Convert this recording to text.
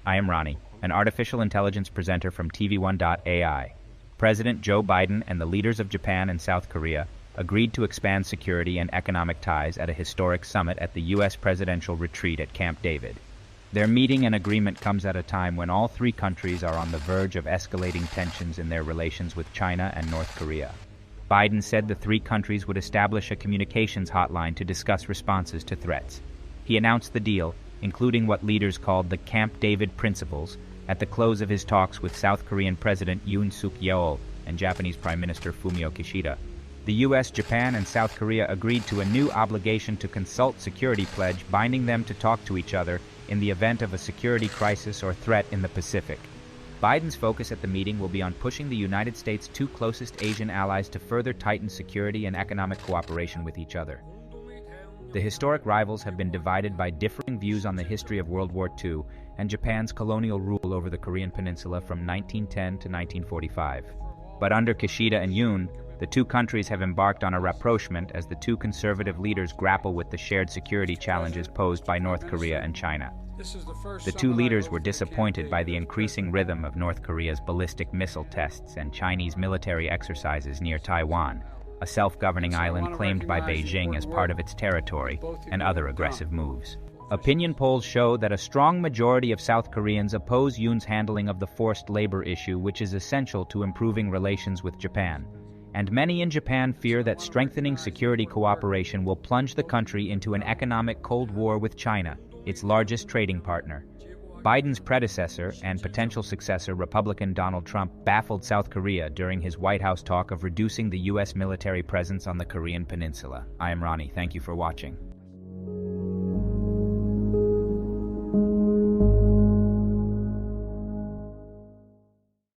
I am Ronnie, an artificial intelligence presenter from TV1.ai. President Joe Biden and the leaders of Japan and South Korea agreed to expand security and economic ties at a historic summit at the U.S. presidential retreat at Camp David. Their meeting and agreement comes at a time when all three countries are on the verge of escalating tensions in their relations with China and North Korea. Biden said the three countries would establish a communications hotline to discuss responses to threats. He announced the deal, including what leaders called the Camp David principles, at the close of his talks with South Korean President Yoon Suk-yeol and Japanese Prime Minister Fumio Kishida. The U.S., Japan, and South Korea agreed to a new obligation to consult security pledge binding them to talk to each other in the event of a security crisis or threat in the Pacific. Biden's focus at the meeting will be on pushing the United States' two closest Asian allies to further tighten security and economic cooperation with each other. The historic rivals have been divided by differing views on the history of World War II and Japan's colonial rule over the Korean Peninsula from 1910 to 1945. But under Kishida and Yoon, the two countries have embarked on a rapprochement as the two conservative leaders grapple with the shared security challenges posed by North Korea and China. The two leaders were disappointed by the increasing rhythm of North Korea's ballistic missile tests and Chinese military exercises near Taiwan, a self-governing island claimed by Beijing as part of its territory, and other aggressive moves. Opinion polls show that a strong majority of South Koreans oppose Yoon's handling of the forced labor issue, which is essential to improving relations with Japan. And many in Japan fear that strengthening security cooperation will plunge the country into an economic Cold War with China, its largest trading partner. Biden's predecessor and potential successor, Republican Donald Trump, baffled South Korea during his White House talk of reducing the U.S. military presence on the Korean Peninsula. I am Ronnie. Thank you for watching.